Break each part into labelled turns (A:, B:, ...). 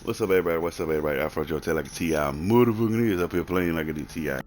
A: What's up, everybody? What's up, everybody? Afrojoe tell like a T.I. Motherfucking is up here playing like a T.I.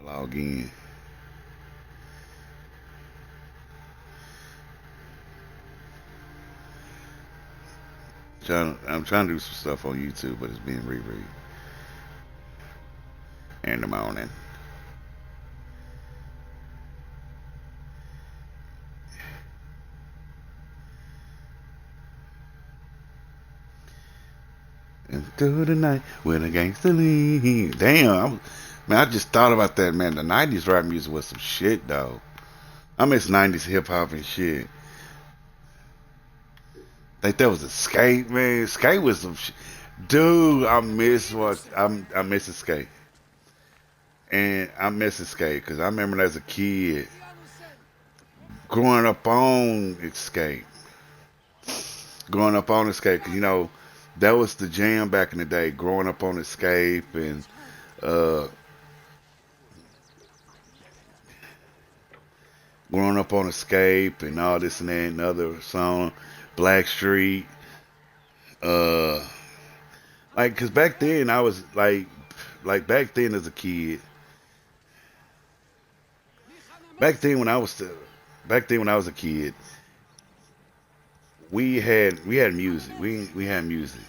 A: Log in. I'm trying to do some stuff on YouTube, but it's being reread in the morning. And through the night with a gangster lean. Damn, man, I just thought about that, man. The 90s rap music was some shit, though. I miss 90s hip hop and shit. Like that was a skate, man. Skate was some shit. Dude, I miss a skate. And I miss a skate because I remember as a kid growing up on Escape. Growing up on Escape, 'cause, that was the jam back in the day. Growing up on Escape and uh, growing up on Escape and all this and that and other song, Black Street. Uh, like, cause back then I was like back then as a kid. Back then when I was still, back then when I was a kid, we had music. We had music.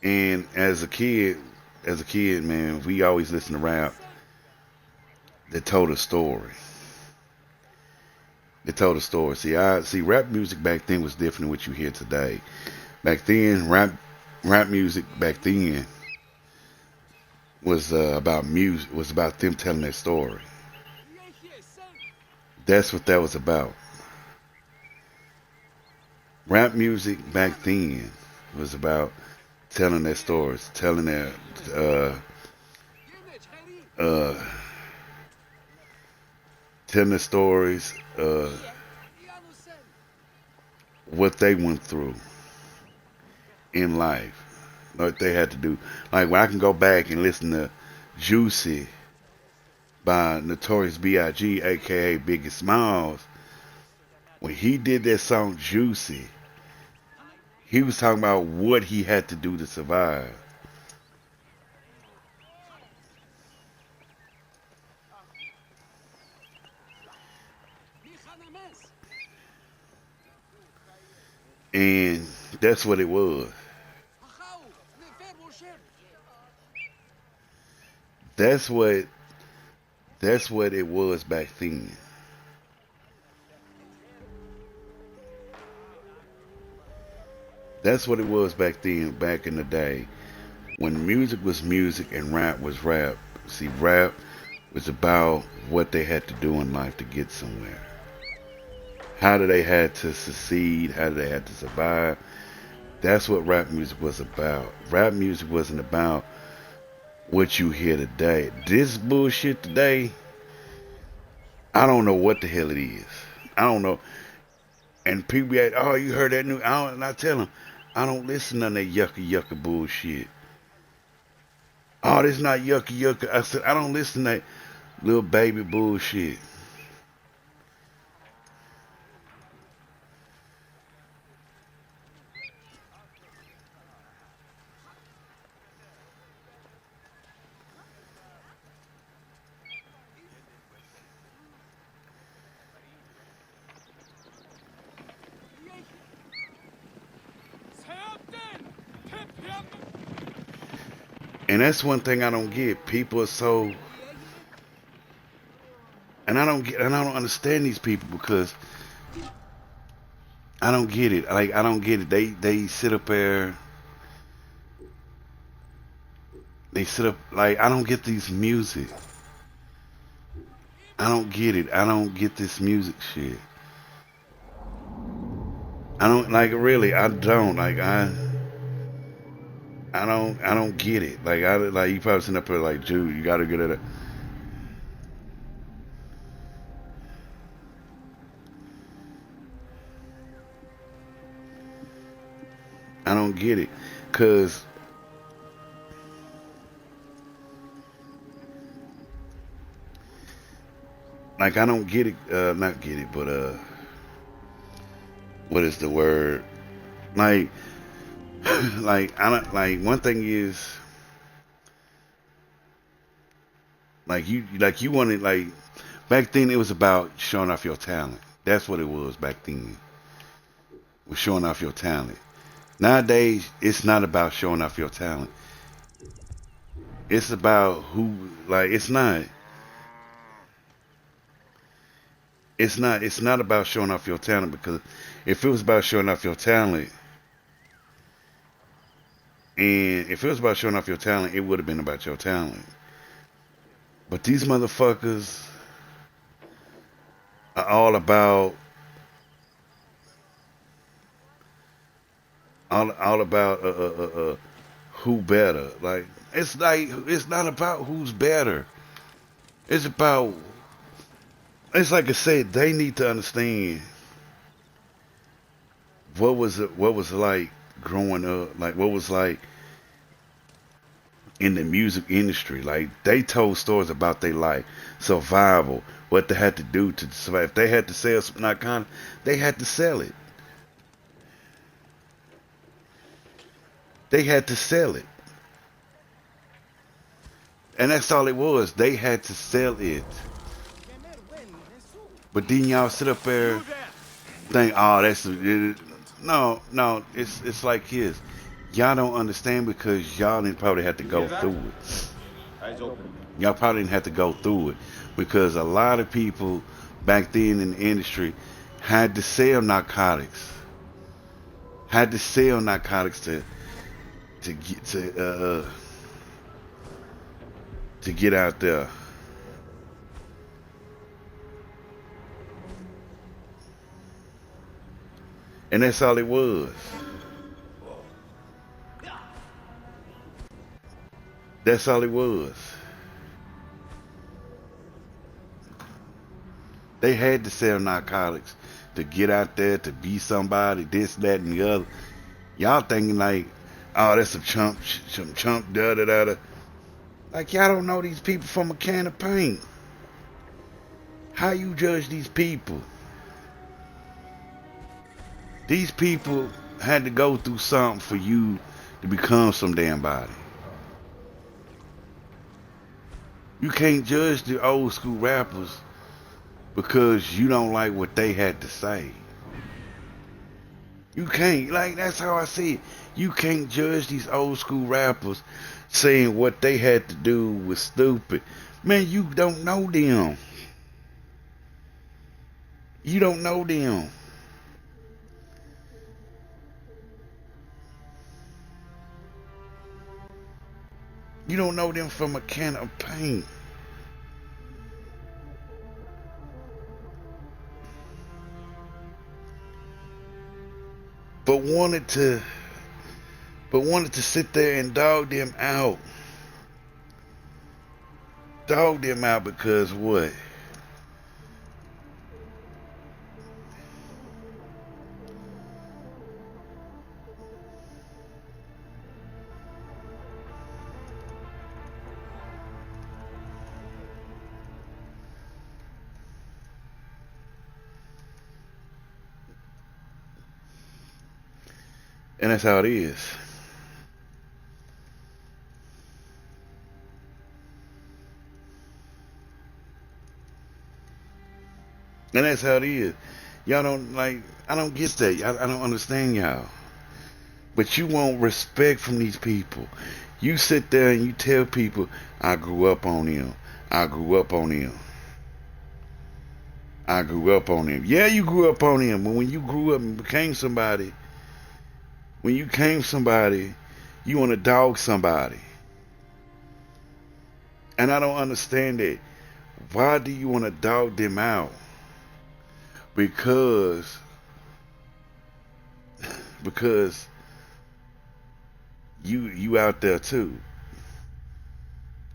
A: And as a kid, man, we always listened to rap that told a story. That told a story. See rap music back then was different than what you hear today. Back then, rap music back then was about music. Was about them telling their story. That's what that was about. Rap music back then was about telling their stories, telling their uh, uh, telling their stories, what they went through in life, what they had to do. Like when I can go back and listen to "Juicy" by Notorious B.I.G., aka Biggie Smalls, when he did that song "Juicy," he was talking about what he had to do to survive. And that's what it was. That's what that's what it was back then. That's what it was back then, back in the day, when music was music and rap was rap. See, rap was about what they had to do in life to get somewhere. How did they had to succeed? How did they had to survive? That's what rap music was about. Rap music wasn't about what you hear today. This bullshit today, I don't know what the hell it is. I don't know. And people be like, oh, you heard that new? And I tell them, I don't listen to none of that yucca yucca bullshit. Oh, this not yucca yucca. I said, I don't listen to that little baby bullshit. And that's one thing I don't get. People are so, and I don't understand these people because I don't get it. Like I don't get it. They sit up there. They sit up like I don't get these music. I don't get it. I don't get this music shit. I don't like really. I don't like I don't get it. Like I like you probably sitting up there like, dude, you gotta get it. I don't get it, cause like I don't get it. Not get it, but what is the word? Like like I don't like one thing is like you wanted like back then it was about showing off your talent. That's what it was back then. Was showing off your talent. Nowadays it's not about showing off your talent. It's about who like it's not about showing off your talent because if it was about showing off your talent and if it was about showing off your talent, it would have been about your talent. But these motherfuckers are all about who better. Like it's not about who's better. It's about it's like I said, they need to understand what was like growing up, like what was like in the music industry. Like they told stories about their life, survival, what they had to do to survive. If they had to sell some narcotics, they had to sell it. They had to sell it. And that's all it was. They had to sell it. But then y'all sit up there think, oh, no. It's like his. Y'all don't understand because y'all didn't probably have to go through it. Y'all probably didn't have to go through it because a lot of people back then in the industry had to sell narcotics. Had to sell narcotics to get to get out there. And that's all it was. That's all it was. They had to sell narcotics to get out there to be somebody, this, that, and the other. Y'all thinking like, oh, that's some chump, da da da da. Like y'all don't know these people from a can of paint. How you judge these people? These people had to go through something for you to become some damn body. You can't judge the old school rappers because you don't like what they had to say. You can't. Like, that's how I see it. You can't judge these old school rappers saying what they had to do was stupid. Man, you don't know them. You don't know them. You don't know them from a can of paint. But wanted to sit there and dog them out. Dog them out because what? And that's how it is. And that's how it is. Y'all don't like, I don't get that. I don't understand y'all. But you want respect from these people. You sit there and you tell people, I grew up on him. I grew up on him. I grew up on him. Yeah, you grew up on him. But when you grew up and became somebody, when you came somebody, you want to dog somebody. And I don't understand that. Why do you want to dog them out? Because you out there too.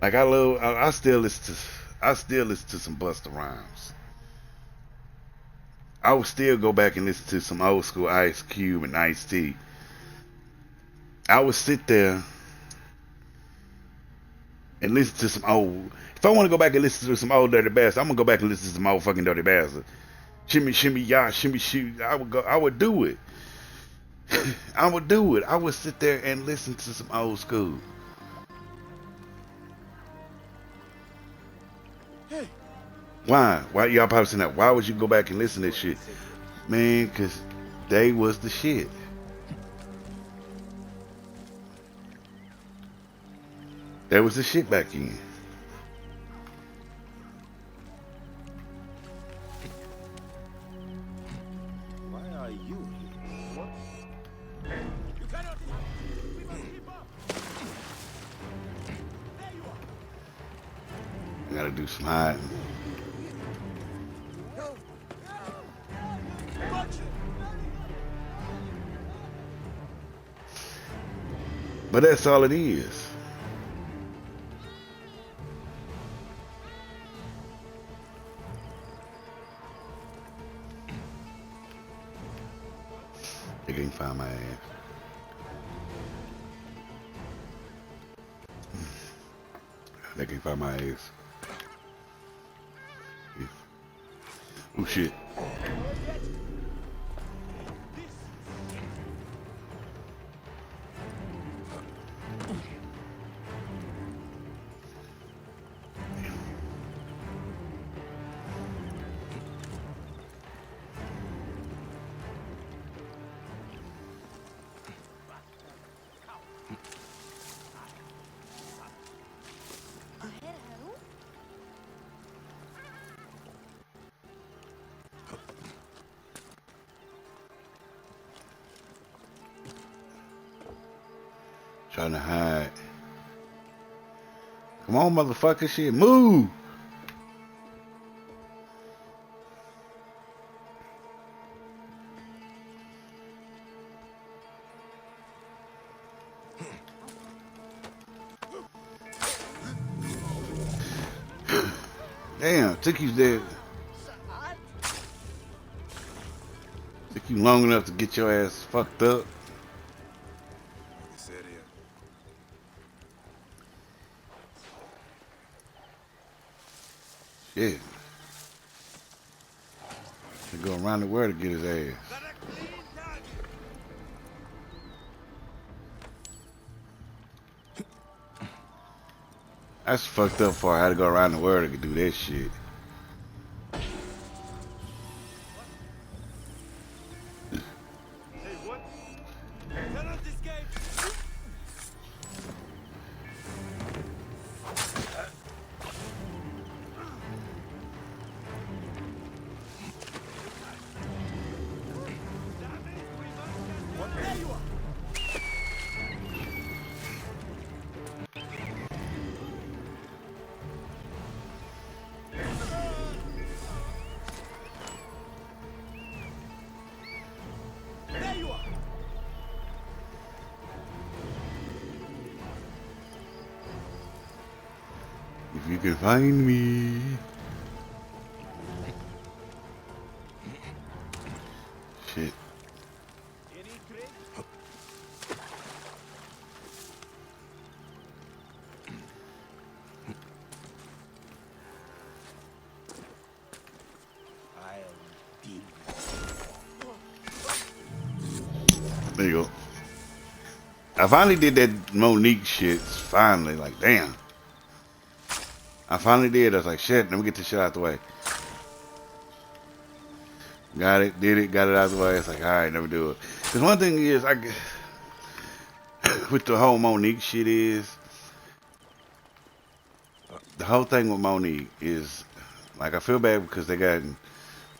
A: Like I still listen to some Busta Rhymes. I would still go back and listen to some old school Ice Cube and Ice T. I would sit there and listen to some old. If I want to go back and listen to some old Dirty Bastard, I'm gonna go back and listen to some old fucking Dirty Bastard. Shimmy, shimmy, y'all, shimmy, shoot. I would do it. I would do it. I would sit there and listen to some old school. Why? Why y'all probably saying that? Why would you go back and listen to that shit? Man, cause they was the shit. That was the shit back then.
B: Why are you here? What? You cannot. We must keep up. There you are.
A: I gotta do some hiding. But that's all it is. They can't find my ass. They can't find my ass. Yeah. Oh shit. Trying to hide. Come on, motherfucker, shit, move! Damn, took you there. Took you long enough to get your ass fucked up. Shit. He go around the world to get his ass. That's fucked up for I had to go around the world to do that shit. You can find me. Shit.
B: Any crate? I'll deal
A: There you go. I finally did that Monique shit. Finally, like, damn. I finally did. I was like, shit, let me get this shit out the way. Got it, did it, got it out the way. It's like, all right, never do it. Because one thing is, with the whole Monique shit is, the whole thing with Monique is, like, I feel bad because they got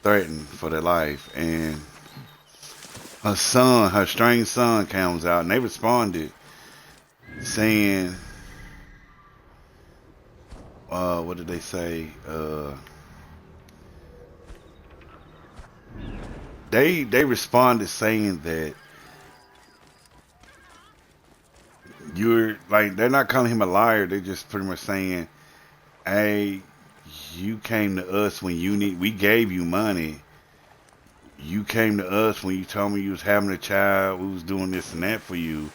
A: threatened for their life. And her son, her strange son comes out and they responded saying, what did they say? They responded saying that you're like they're not calling him a liar. They're just pretty much saying, "Hey, you came to us when you need. We gave you money. You came to us when you told me you was having a child. We was doing this and that for you."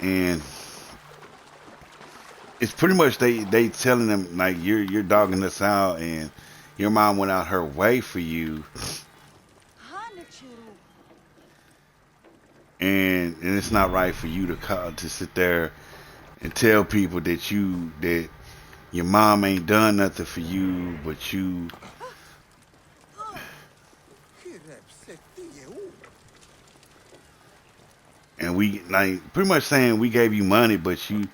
A: And it's pretty much they telling them like you're dogging us out, and your mom went out her way for you, and it's not right for you to sit there and tell people that your mom ain't done nothing for you, but you and we like pretty much saying we gave you money, but you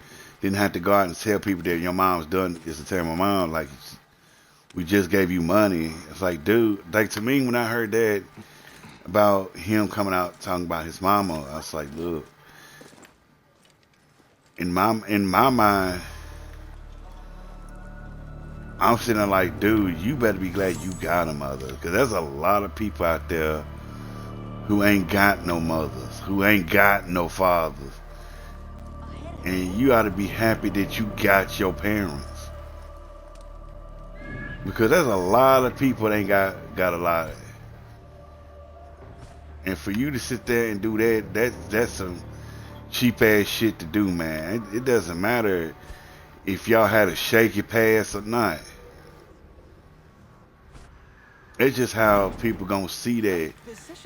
A: didn't have to go out and tell people that your mom's done is to tell my mom like we just gave you money. It's like, dude, like to me when I heard that about him coming out talking about his mama, I was like, look, in my mind, I'm sitting there like, dude, you better be glad you got a mother, because there's a lot of people out there who ain't got no mothers, who ain't got no fathers, and you ought to be happy that you got your parents, because there's a lot of people that ain't got a lot, and for you to sit there and do that's some cheap ass shit to do, man. It doesn't matter if y'all had a shaky past or not. It's just how people gonna see that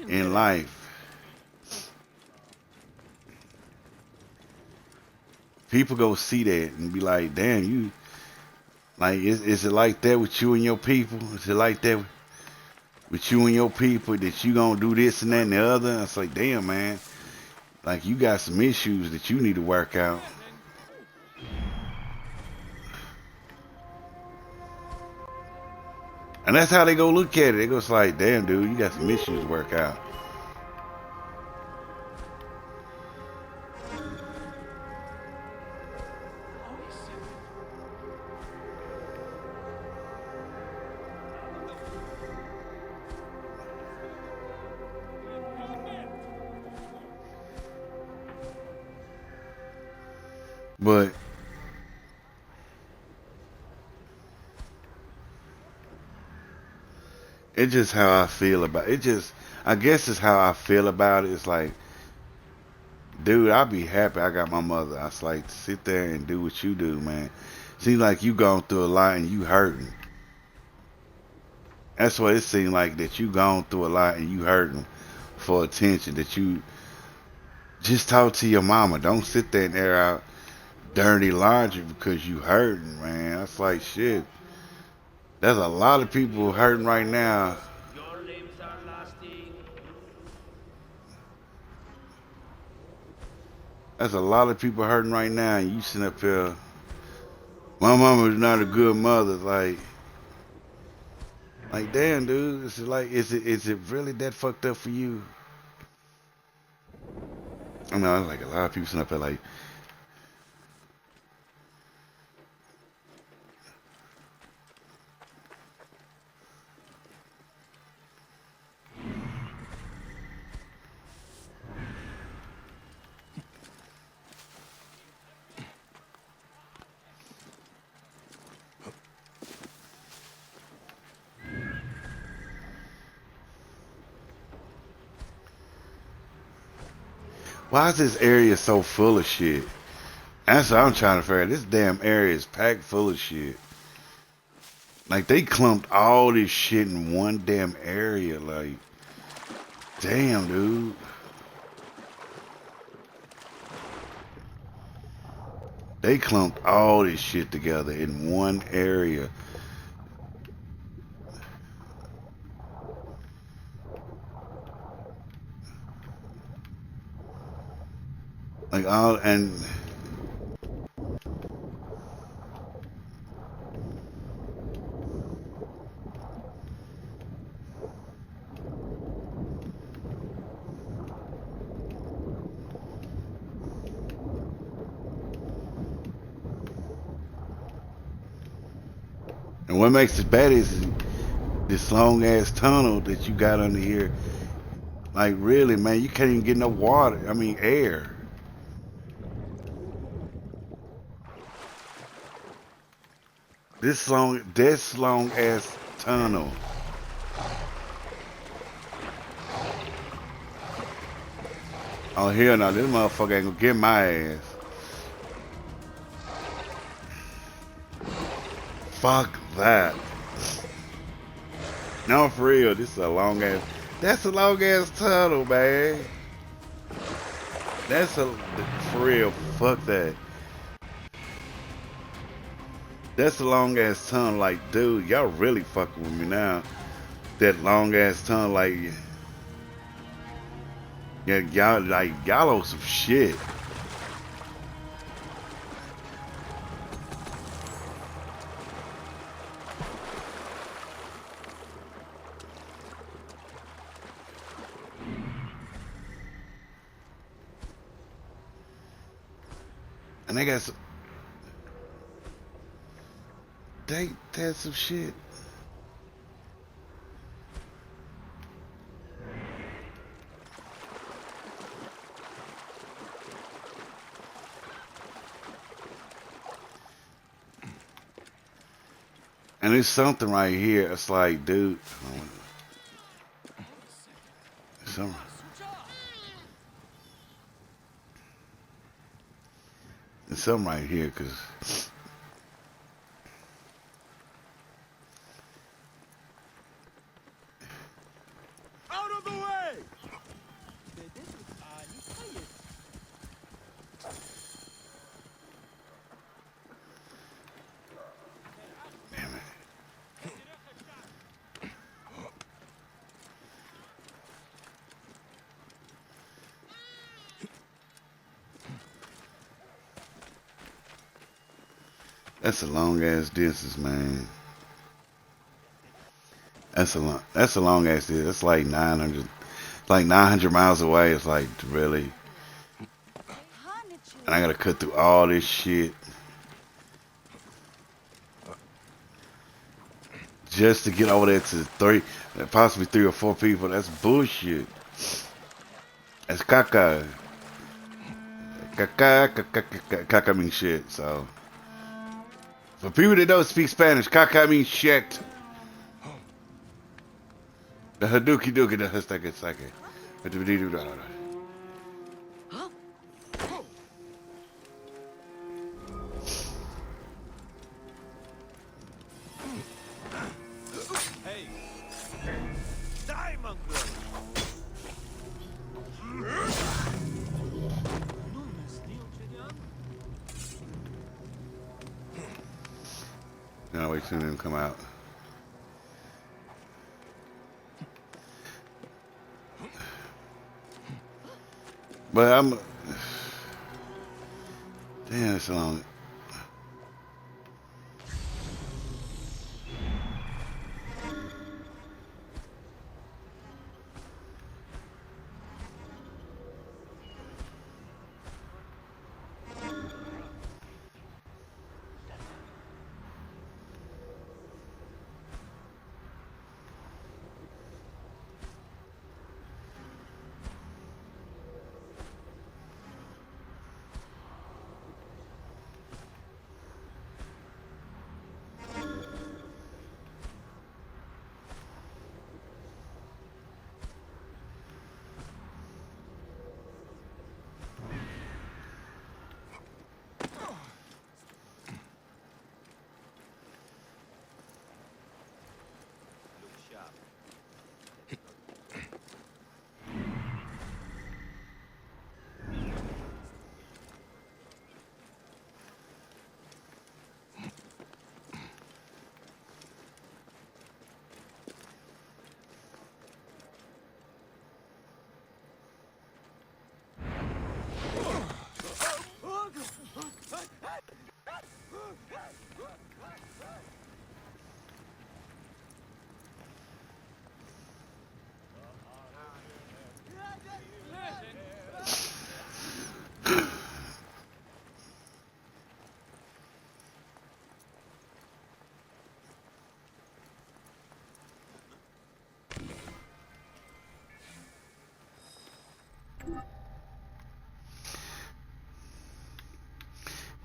A: in life. People go see that and be like, damn, you like is it like that with you and your people? Is it like that with you and your people that you gonna do this and that and the other? And it's like, damn, man, like you got some issues that you need to work out. And that's how they go look at it. They go like, damn, dude, you got some issues to work out. But it's just how I feel about it. I guess it's how I feel about it. It's like, dude, I'll be happy I got my mother. I was like, sit there and do what you do, man. Seems like you going through a lot and you hurting. That's what it seems like, that you gone through a lot and you hurting for attention. That you just talk to your mama. Don't sit there and air out dirty laundry because you hurting, man. That's like shit. There's a lot of people hurting right now. There's a lot of people hurting right now, and you sitting up here. My mama's not a good mother. Like damn, dude. It's like, is it really that fucked up for you? I know, like a lot of people sitting up there like, Why is this area so full of shit? That's what I'm trying to figure out. This damn area is packed full of shit. Like, they clumped all this shit in one damn area. Like, damn, dude. They clumped all this shit together in one area. Like, all, and what makes it bad is this long ass tunnel that you got under here. Like, really, man, you can't even get no water. I mean, air. This long ass tunnel. Oh hell no, this motherfucker ain't gonna get my ass. Fuck that. No, for real, this is a long ass. That's a long ass tunnel, man. That's a for real. Fuck that. That's a long ass tunnel. Like, dude, y'all really fucking with me now. That long ass tunnel, like, yeah, y'all on some shit. And they got some, they had some shit. And there's something right here. It's like, dude, some, there's something right here, cause
B: Out of the way!
A: damn it. That's a long ass distance, man. That's a long ass distance. That's like 900 miles away. It's like, really. And I gotta cut through all this shit just to get over there to possibly three or four people. That's bullshit. That's caca. Caca means shit. So, for people that don't speak Spanish, caca means shit. The Hadouki Dookie, the Hustake Sake.
B: Hey! Die, mongrel!
A: Now wait till them come out. But I'm damn, it's long.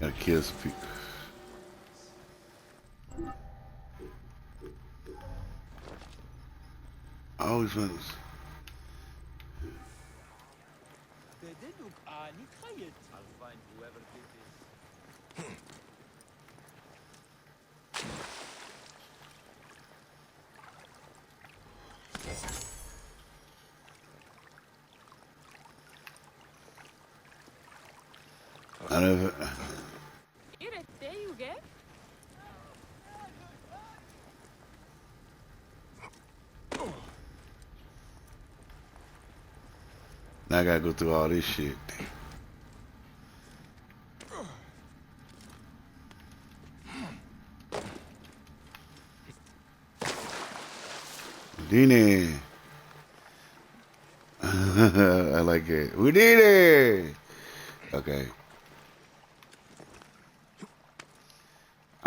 A: Gotta kill some people. I always want.
B: I'll find whoever did this.
A: I never.
C: There you get.
A: Now I gotta go through all this shit. Houdini. I like it. Houdini. Okay.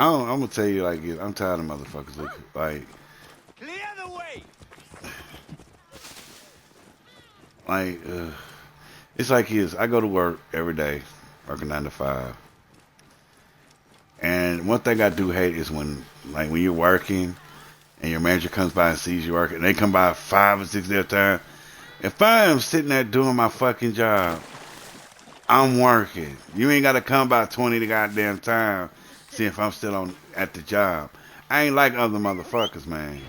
A: I'm gonna tell you like this. I'm tired of motherfuckers looking like
B: Clear the way!
A: like it's like this. I go to work every day, working 9 to 5. And one thing I do hate is when you're working and your manager comes by and sees you working, and they come by 5 or 6 at a time. If I am sitting there doing my fucking job, I'm working. You ain't gotta come by 20 the goddamn time, see if I'm still on at the job. I ain't like other motherfuckers, man.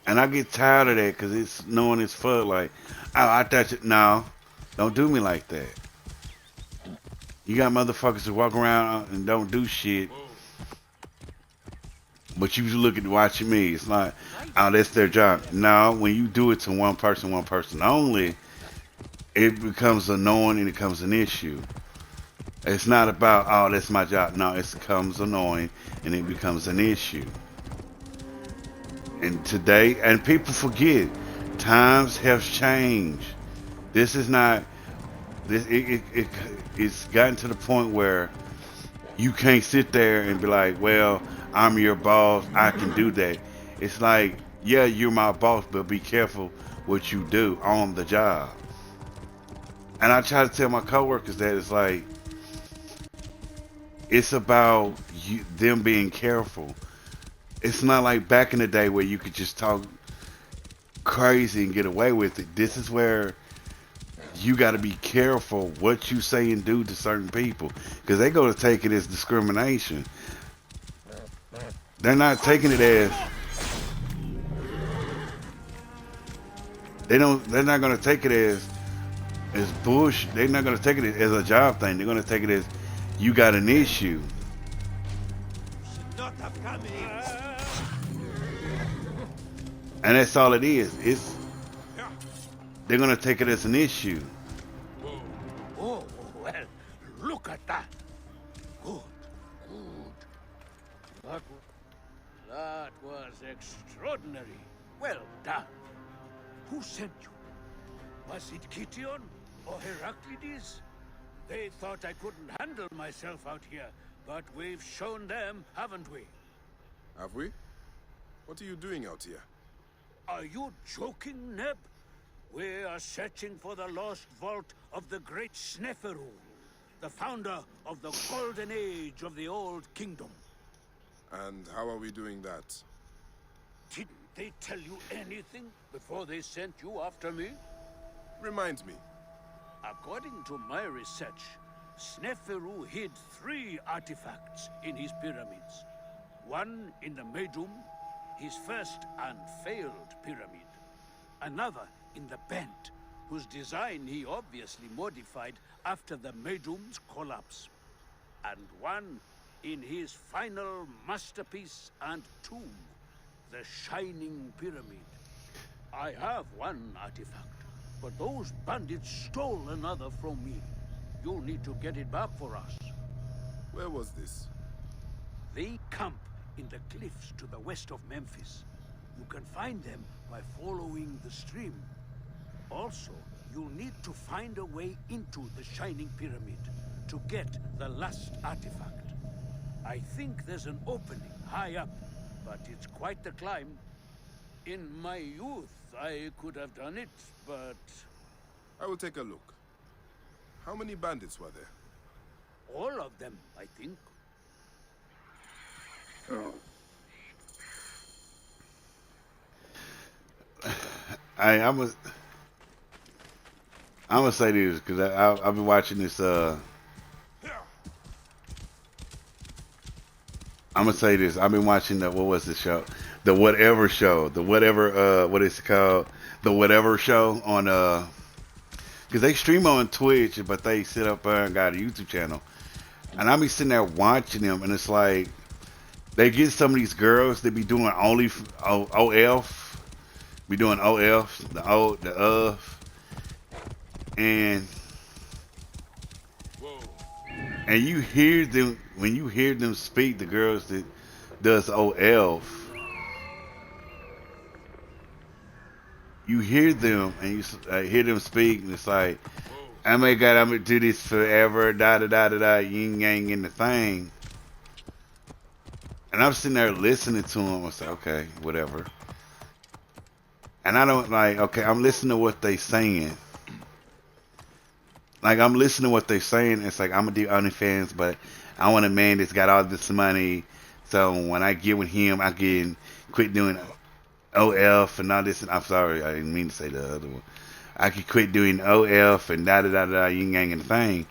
A: And I get tired of that because it's knowing it's full. Like, oh, I thought you. No, don't do me like that. You got motherfuckers who walk around and don't do shit, but you look at watching me. It's like, oh, that's their job. No, when you do it to one person only, it becomes annoying and it becomes an issue. It's not about, oh, that's my job. No, it becomes annoying and it becomes an issue. And today, and people forget, times have changed. This is not, it's gotten to the point where you can't sit there and be like, well, I'm your boss, I can do that. It's like, yeah, you're my boss, but be careful what you do on the job. And I try to tell my coworkers that it's like, it's about them being careful. It's not like back in the day where you could just talk crazy and get away with it. This is where you got to be careful what you say and do to certain people, because they're going to take it as discrimination. They're not taking it as they're not going to take it as bullshit. They're not going to take it as a job thing. They're going to take it as you got an issue.
B: Not have come in.
A: And that's all it is. They're going to take it as an issue.
B: Oh, well, look at that. Good, good. That was extraordinary. Well done. Who sent you? Was it Kition or Heraclides? They thought I couldn't handle myself out here, but we've shown them, haven't we?
D: Have we? What are you doing out here?
B: Are you joking, Neb? We are searching for the lost vault of the great Sneferu, the founder of the golden age of the old kingdom.
D: And how are we doing that?
B: Didn't they tell you anything before they sent you after me?
D: Remind me.
B: According to my research, Sneferu hid 3 artifacts in his pyramids. One in the Medum, his first and failed pyramid. Another in the Bent, whose design he obviously modified after the Medum's collapse. And one in his final masterpiece and tomb, the Shining Pyramid. I have one artifact, but those bandits stole another from me. You'll need to get it back for us.
D: Where was this?
B: They camp in the cliffs to the west of Memphis. You can find them by following the stream. Also, you'll need to find a way into the Shining Pyramid to get the last artifact. I think there's an opening high up, but it's quite the climb. In my youth, I could have done it, but...
D: I will take a look. How many bandits were there?
B: All of them, I think.
A: I'm gonna say this because I've been watching this. I'm gonna say this. I've been watching the what was the show? The Whatever Show. The whatever. What is it called? The Whatever Show on because they stream on Twitch, but they sit up there and got a YouTube channel. And I be sitting there watching them, and it's like they get some of these girls. They be doing only OF, be doing OF, and and you hear them when you hear them speak. The girls that does OF, you hear them and you hear them speak, and it's like, oh my God, I'm gonna do this forever, da da da da da, yin yang in the thing. And I'm sitting there listening to them. I say, okay, whatever. And I don't like, okay, I'm listening to what they saying. Like I'm listening to what they saying. It's like I'm gonna do OnlyFans, but I want a man that's got all this money. So when I get with him, I can quit doing OF and all this. And I'm sorry, I didn't mean to say the other one. I could quit doing OF and da da da da yin yang and the thing.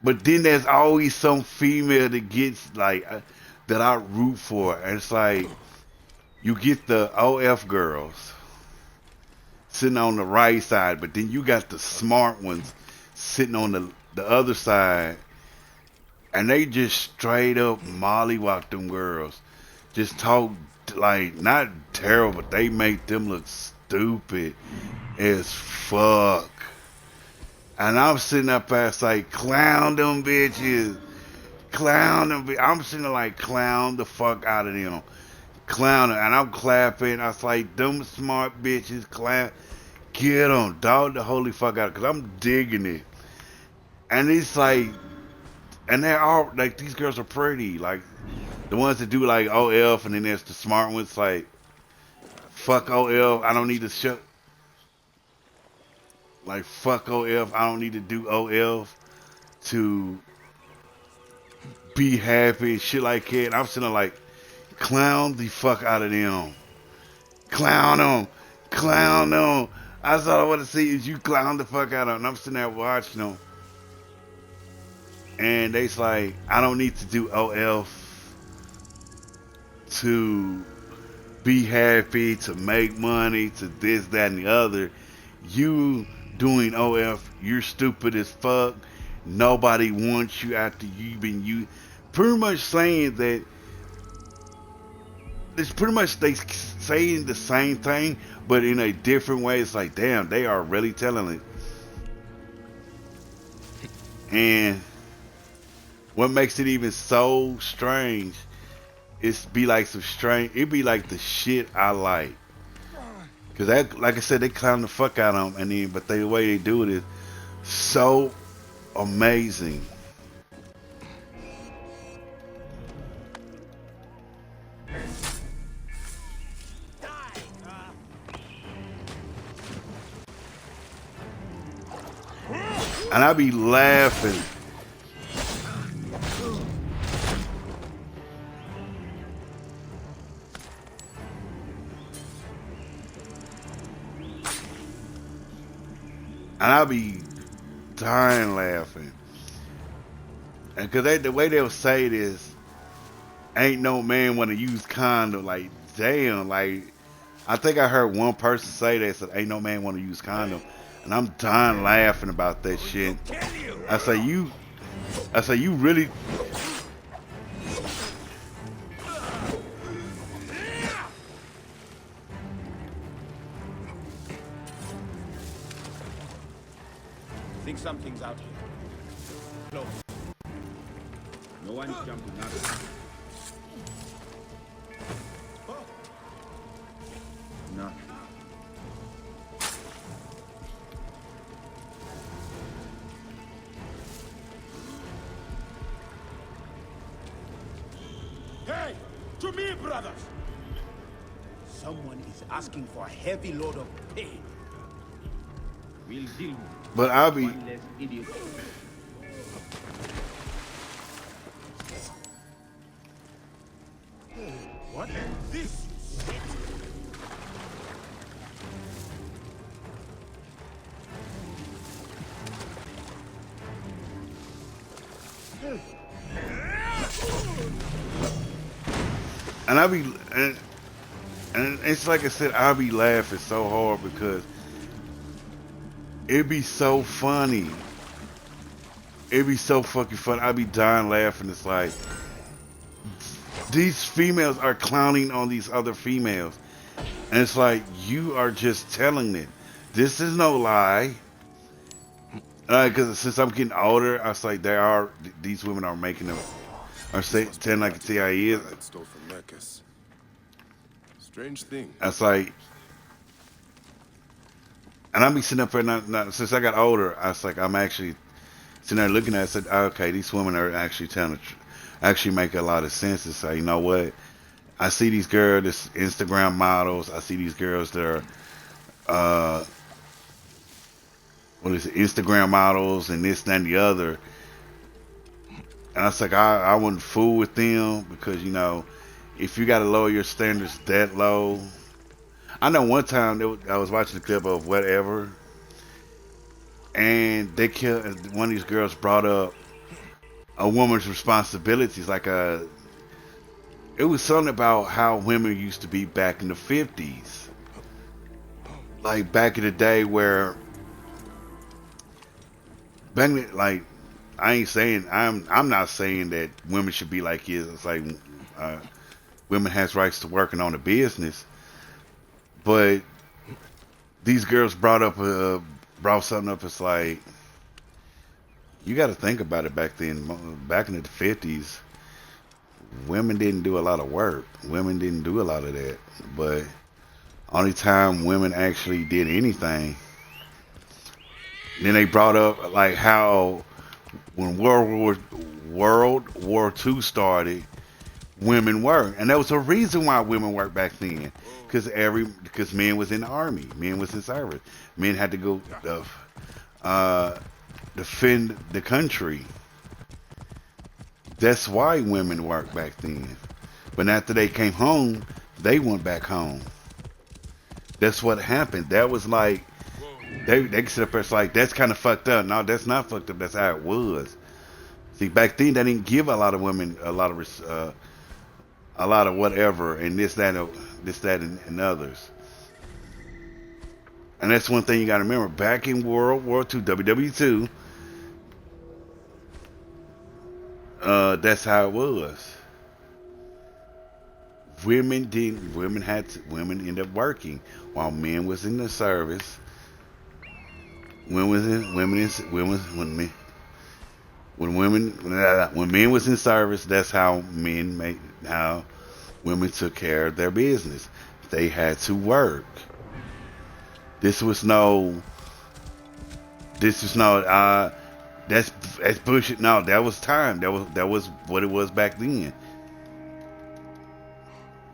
A: But then there's always some female that gets like that I root for, and it's like you get the OF girls sitting on the right side, but then you got the smart ones sitting on the other side, and they just straight up mollywop them girls. Just talk like not terrible, but they make them look stupid as fuck. And I'm sitting up there like, clown them bitches. Clown them. I'm sitting there like, clown the fuck out of them. Clown them. And I'm clapping. I was like, them smart bitches, clown. Get them. Dog the holy fuck out. Because I'm digging it. And it's like, and they're all, like, these girls are pretty. Like, the ones that do like OF, and then there's the smart ones like, fuck OF. I don't need to show. Like, fuck OF, I don't need to do OF to be happy and shit like that. I'm sitting there like, clown the fuck out of them. Clown them. Clown them. That's all I want to see is you clown the fuck out of them. And I'm sitting there watching them. And they's like, I don't need to do OF to be happy, to make money, to this, that, and the other. You doing OF, you're stupid as fuck. Nobody wants you after you've been you. Pretty much saying that it's pretty much they saying the same thing, but in a different way. It's like, damn, they are really telling it. And what makes it even so strange is be like some strange. It be like the shit I like. Cause that, like I said, they clown the fuck out of them, and then, but the way they do it is so amazing. And I be laughing. And I'll be dying laughing. And because the way they'll say it is, ain't no man want to use condom. Like, damn, like, I think I heard one person say that, said, ain't no man want to use condom. And I'm dying laughing about that shit. I say, you really...
E: Think something's out here. Close. No one's jumping out. Oh. Nothing.
B: Hey! To me, brothers! Someone is asking for a heavy load of pain.
E: We'll deal with
A: But I'll be...
E: one less idiot.
D: What? This shit?
A: And I be and it's like I said, I be laughing so hard because it be so funny. It be so fucking funny. I be dying laughing. It's like these females are clowning on these other females, and it's like you are just telling it. This is no lie. Because since I'm getting older, I was like, these women are making them, are telling like it's how he is.
D: I stole from Marcus. Strange thing.
A: I was like, and I be sitting up there, since I got older, I was like, I'm actually sitting there looking at it, I said, okay, these women are actually actually make a lot of sense to say, you know what? I see these girls, this Instagram models, I see these girls that are, what is it, Instagram models and this, that, and the other. And I was like, I wouldn't fool with them because, you know, if you got to lower your standards that low. I know one time I was watching a clip of whatever, and they killed, one of these girls brought up a woman's responsibilities. Like, it was something about how women used to be back in the 50s. Like, back in the day where, like, I'm not saying that women should be like this. It's like women has rights to working on a business, but these girls brought something up. It's like you got to think about it. Back then, back in the 50s, women didn't do a lot of work. Women didn't do a lot of that. But only time women actually did anything. Then they brought up like how when World War II started, women worked, and there was a reason why women worked back then. Because men was in the army, men was in service, men had to go defend the country. That's why women worked back then. But after they came home, they went back home. That's what happened. That was like they can sit up there. It's like that's kind of fucked up. No, that's not fucked up. That's how it was. See, back then they didn't give a lot of women a lot of whatever and this, that, and others. And that's one thing you got to remember. Back in World War II, WW2, that's how it was. Women ended up working while men was in the service. When men was in service, that's how women took care of their business. They had to work. This was no that's bullshit. No, that was time. That was what it was back then.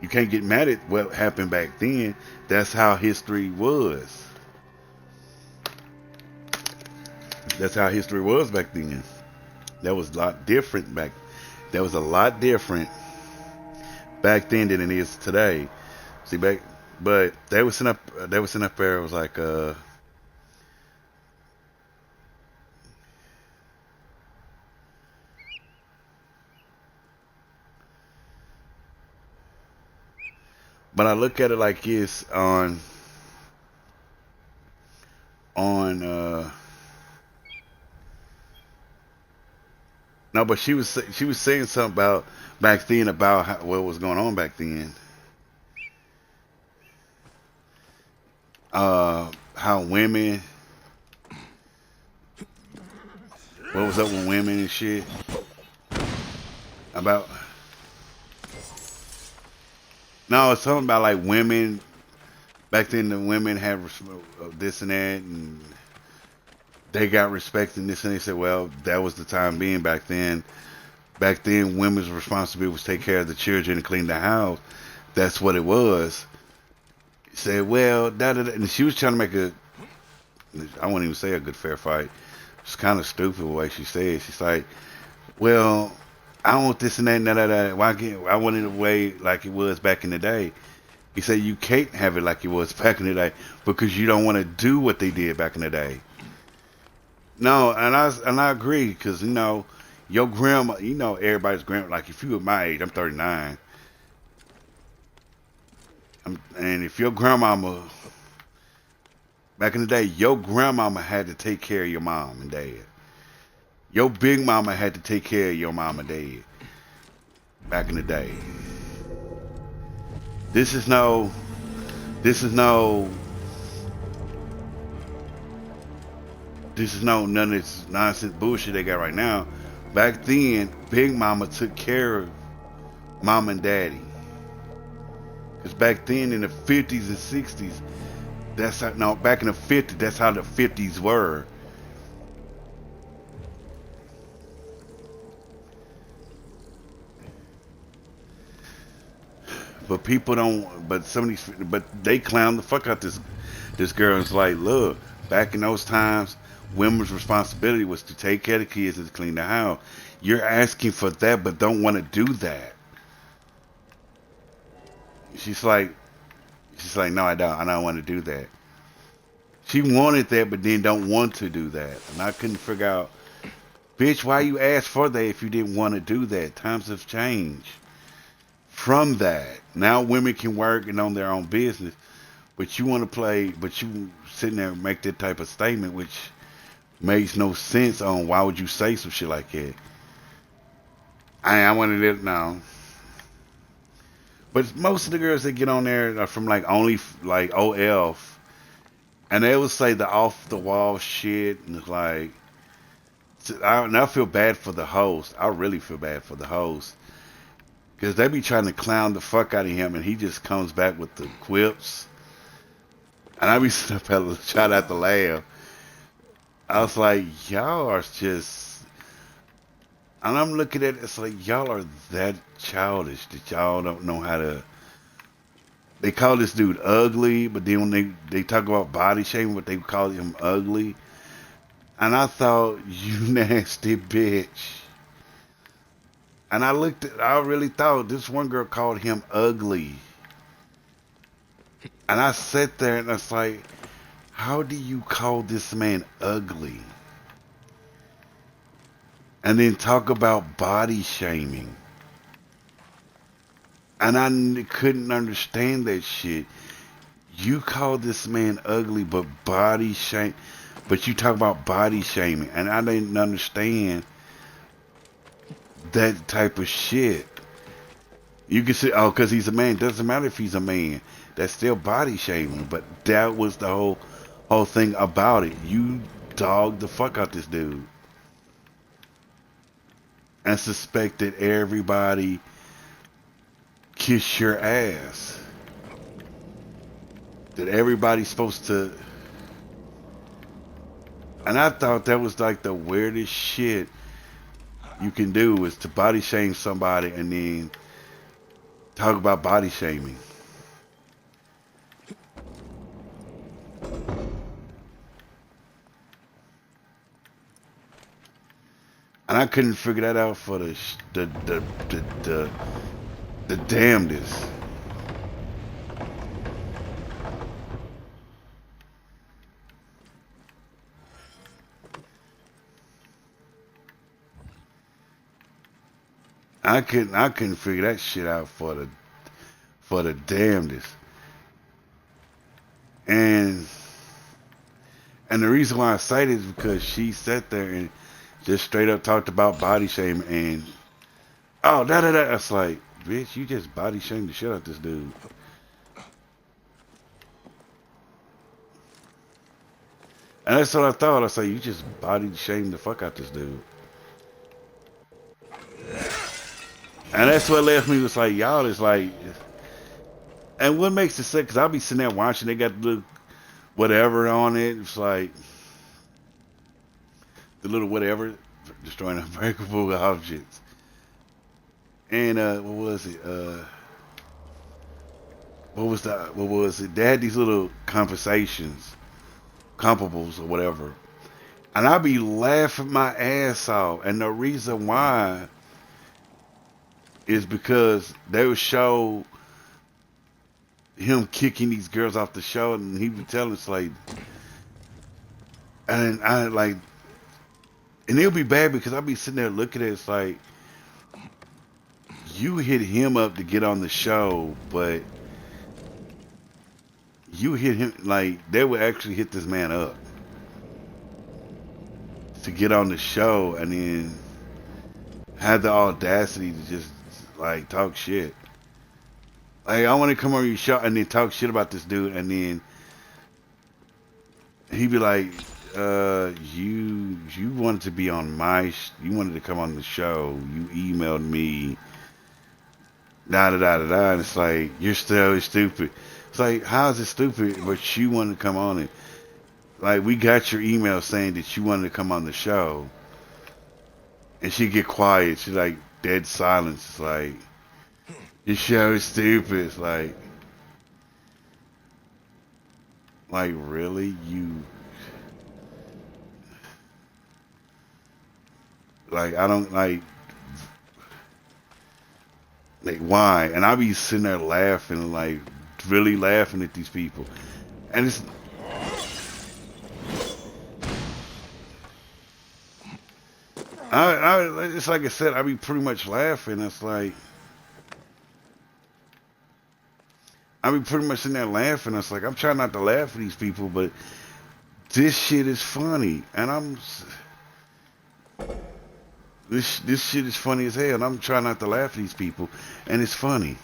A: You can't get mad at what happened back then. That's how history was. That's how history was back then. That was a lot different back. That was a lot different back then than it is today. See, but they were sitting up there. It was like, but I look at it like this no, but she was saying something about back then about what was going on back then. How women, what was up with women and shit. About no, it's something about like women back then. The women had this and that, and they got respect and this, and they said, well, that was the time being back then. Back then, women's responsibility was take care of the children and clean the house. That's what it was. He said, well, and she was trying to make I won't even say a good fair fight. It's kind of stupid the way she said it. She's like, well, I want this and that and that. Why can't I want it away like it was back in the day? He said you can't have it like it was back in the day because you don't want to do what they did back in the day. No, and I agree because your grandma, everybody's grandma. Like if you were my age, I'm 39, and if your grandmama back in the day, your grandmama had to take care of your mom and dad. Your big mama had to take care of your mom and dad back in the day. This is no, this is no, this is no none of this nonsense bullshit they got right now. Back then, Big Mama took care of Mom and Daddy. Cause back then in the 50s and 60s, that's how, no, back in the 50s, that's how the 50s were. But people don't. But some of these. But they clown the fuck out this girl. It's like, look, back in those times, women's responsibility was to take care of the kids and to clean the house. You're asking for that, but don't want to do that. She's like, no, I don't. I don't want to do that. She wanted that, but then don't want to do that. And I couldn't figure out, bitch, why you asked for that if you didn't want to do that? Times have changed. From that, now women can work and own their own business, but you want to play, but you sitting there and make that type of statement, which makes no sense on why would you say some shit like that. I wanted it now. But most of the girls that get on there are from like only like OL, and they will say the off the wall shit, and it's like, I feel bad for the host. I really feel bad for the host. Because they be trying to clown the fuck out of him, and he just comes back with the quips. And I be trying not to laugh. I was like, y'all are just... And I'm looking at it, it's like, y'all are that childish that y'all don't know how to... They call this dude ugly, but then when they talk about body shaming, but they call him ugly. And I thought, you nasty bitch. And I really thought this one girl called him ugly. And I sat there and I was like, how do you call this man ugly? And then talk about body shaming. And I couldn't understand that shit. You call this man ugly, but but you talk about body shaming. And I didn't understand that type of shit. You can say, oh, because he's a man. Doesn't matter if he's a man. That's still body shaming. But that was the whole thing about it. You dogged the fuck out this dude. And suspected everybody kiss your ass. That everybody's supposed to... And I thought that was like the weirdest shit you can do is to body shame somebody and then talk about body shaming. And I couldn't figure that out for the damnedest. I couldn't figure that shit out for the damnedest. And the reason why I cite it is because she sat there and just straight up talked about body shaming and It's like, bitch, you just body shamed the shit out of this dude. And that's what I thought. I said, you just body shamed the fuck out this dude. And that's what left me was like, y'all is like, and what makes it sick, because I'll be sitting there watching, they got the little whatever on it. It's like, the little whatever, destroying unbreakable objects. And, what was it? What was it? They had these little conversations, comparables or whatever. And I'll be laughing my ass off. And the reason why is because they would show him kicking these girls off the show, and he would tell us like, and I like, and it'll be bad because I'll be sitting there looking at it, it's like you hit him up to get on the show, but you hit him like they would actually hit this man up to get on the show, and then had the audacity to just like talk shit. Like, I want to come on your show and then talk shit about this dude, and then he'd be like, you wanted to be on you wanted to come on the show. You emailed me, da da da da da, and it's like, you're still stupid. It's like, how is it stupid, but you wanted to come on it? Like, we got your email saying that you wanted to come on the show, and she'd get quiet. She's like, dead silence. It's like, your show is stupid. It's like really? You, like, I don't, like, why? And I be sitting there laughing, like, really laughing at these people. And it's, it's like I said, I be pretty much laughing. It's like, I be pretty much sitting there laughing. It's like, I'm trying not to laugh at these people, but this shit is funny. And this shit is funny as hell. And I'm trying not to laugh at these people. And it's funny.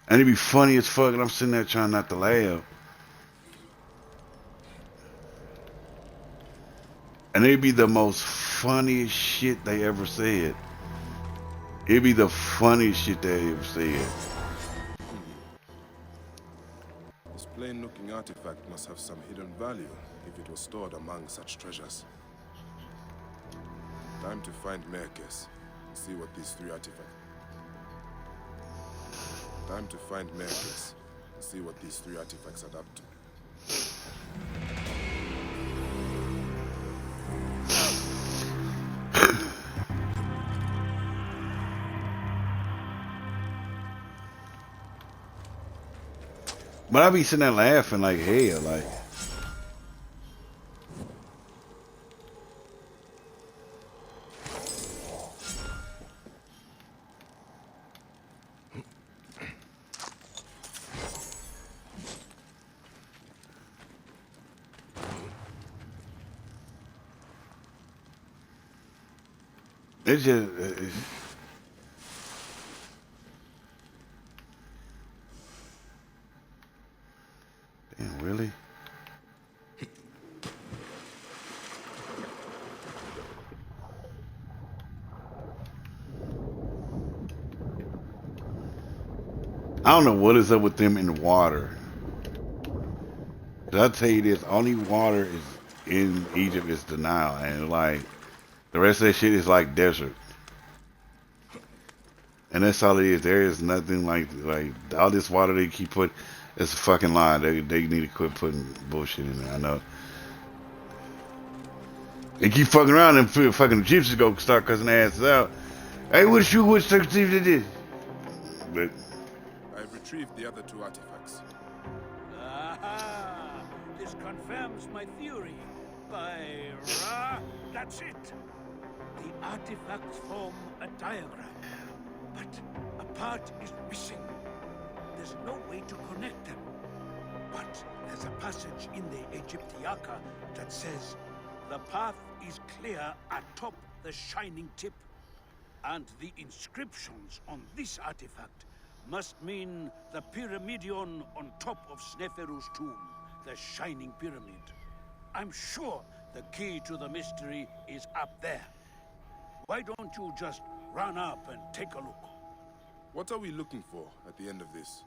A: And it'd be funny as fuck, and I'm sitting there trying not to laugh. And it'd be the most funniest shit they ever said. It'd be the funniest shit they ever said.
D: This plain-looking artifact must have some hidden value if it was stored among such treasures. Time to find Merkes and see what these three artifacts... Time to find Merkes and see what these three artifacts add up to.
A: But I be sitting there laughing like hell, like. It's just. Damn, really? I don't know what is up with them in the water. I'll tell you this, only water is in Egypt is the Nile, and like the rest of that shit is like desert. And that's all it is. There is nothing like all this water they keep putting. It's a fucking lie. They need to quit putting bullshit in there. I know. They keep fucking around and fucking Egyptians go start cussing their asses out. Hey, which Turkish did this? But
D: I've retrieved the other two artifacts.
B: Aha! This confirms my theory. By Ra, that's it. The artifacts form a diagram, but a part is missing. There's no way to connect them. But there's a passage in the Egyptiaca that says, the path is clear atop the shining tip. And the inscriptions on this artifact must mean the Pyramidion on top of Sneferu's tomb, the Shining Pyramid. I'm sure the key to the mystery is up there. Why don't you just run up and take a look?
D: What are we looking for at the end of this?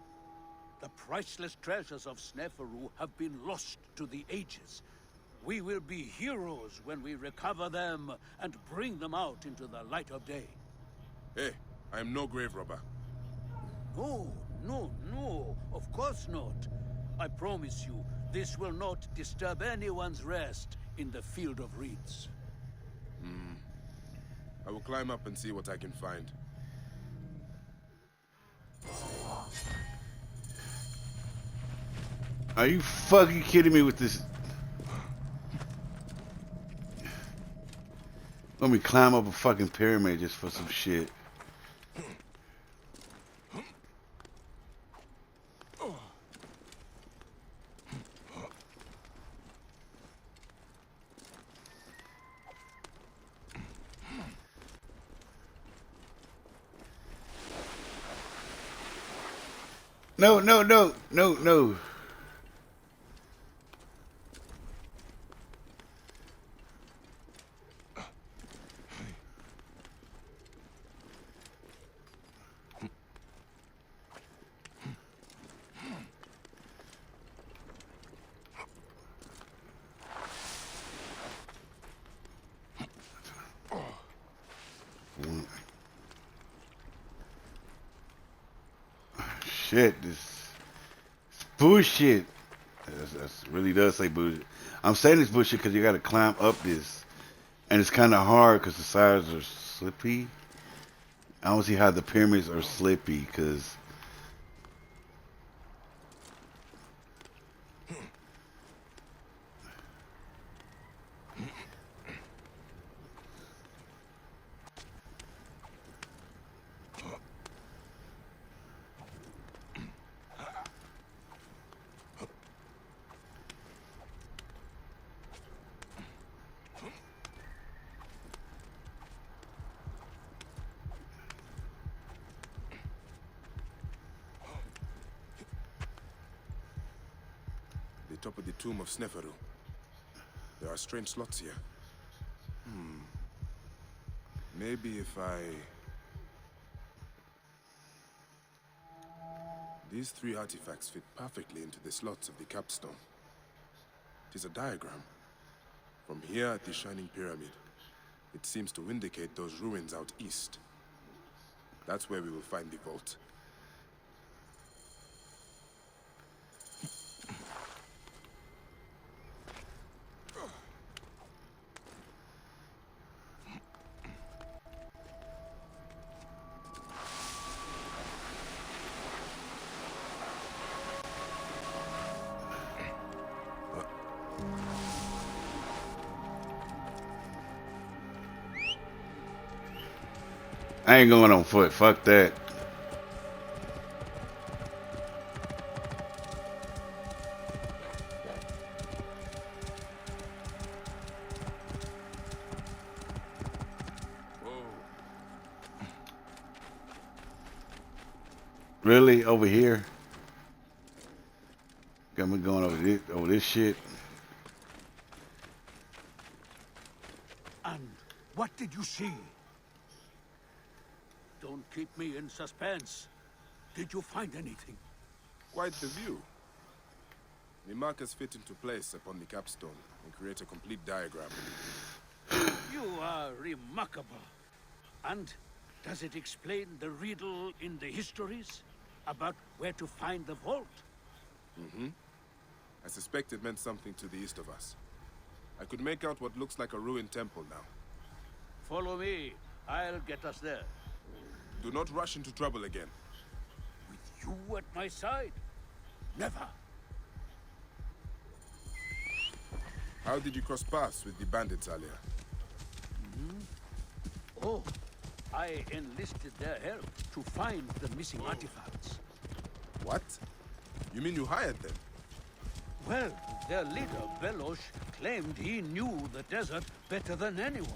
B: The priceless treasures of Sneferu have been lost to the ages. We will be heroes when we recover them and bring them out into the light of day.
D: Hey, I am no grave robber.
B: No, no, no, of course not. I promise you, this will not disturb anyone's rest in the field of reeds.
D: I will climb up and see what I can find.
A: Are you fucking kidding me with this? Let me climb up a fucking pyramid just for some shit. No, no, no, no, no. Shit, this bullshit. That's really does say bullshit. I'm saying this bullshit because you got to climb up this, and it's kind of hard because the sides are slippy. I don't see how the pyramids are slippy because.
D: The top of the tomb of Sneferu. There are strange slots here. Maybe if I... These three artifacts fit perfectly into the slots of the capstone. It is a diagram. From here at the Shining Pyramid, it seems to indicate those ruins out east. That's where we will find the vault.
A: I ain't going on foot. Fuck that. Really? Over here? Got me going over this shit.
B: And what did you see? Don't keep me in suspense. Did you find anything?
D: Quite the view. The markers fit into place upon the capstone and create a complete diagram.
B: You are remarkable. And does it explain the riddle in the histories about where to find the vault?
D: I suspect it meant something to the east of us. I could make out what looks like a ruined temple now.
B: Follow me. I'll get us there.
D: Do not rush into trouble again.
B: With you at my side? Never.
D: How did you cross paths with the bandits earlier?
B: Oh, I enlisted their help to find the missing artifacts.
D: What? You mean you hired them?
B: Well, their leader, Velosh, claimed he knew the desert better than anyone.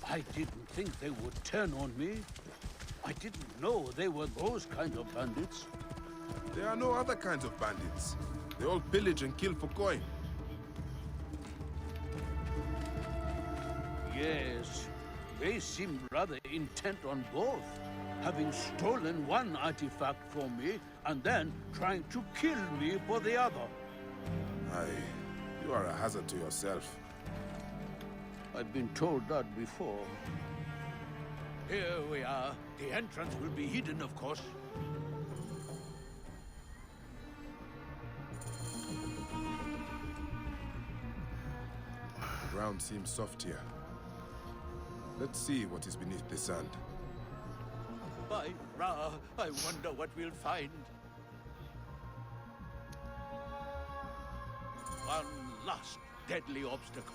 B: I didn't think they would turn on me. I didn't know they were those kind of bandits.
D: There are no other kinds of bandits. They all pillage and kill for coin.
B: Yes, they seemed rather intent on both, having stolen one artifact from me and then trying to kill me for the other.
D: You are a hazard to yourself.
B: I've been told that before. Here we are. The entrance will be hidden, of course.
D: The ground seems soft here. Let's see what is beneath the sand.
B: By Ra, I wonder what we'll find. One last deadly obstacle.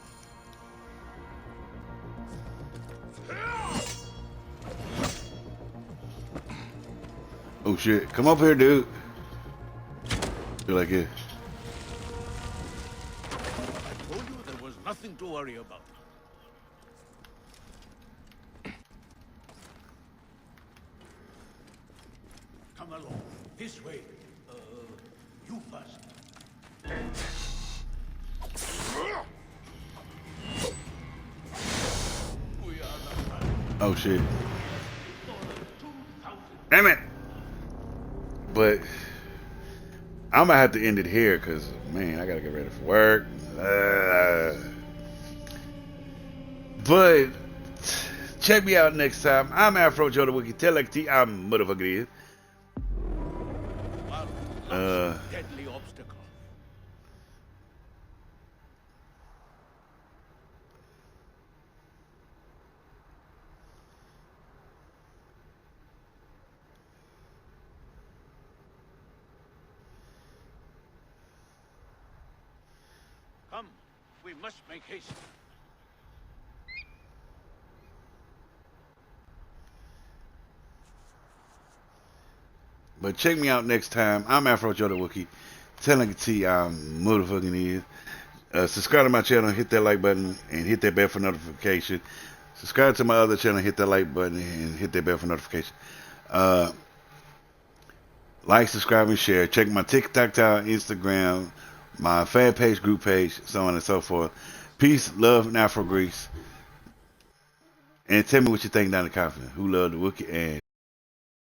A: Oh shit! Come up here, dude. Do like it.
B: I told you there was nothing to worry about. Come along. This way. You first. We are the
A: Oh shit! Damn it! But I'm gonna have to end it here because man, I gotta get ready for work. But check me out next time. I'm Afrojoe the Wookie. Tell like T. I'm motherfucking is.
B: deadly obstacle. Come, we must make haste.
A: But check me out next time. I'm Afrojoe the Wookie. Telling T I'm motherfucking is. Subscribe to my channel, hit that like button, and hit that bell for notification. Subscribe to my other channel, hit that like button, and hit that bell for notification. Like, subscribe, and share. Check my TikTok, Instagram, my fan page, group page, so on and so forth. Peace, love, and Afro Greece. And tell me what you think down in the comment. Who loved the Wookie and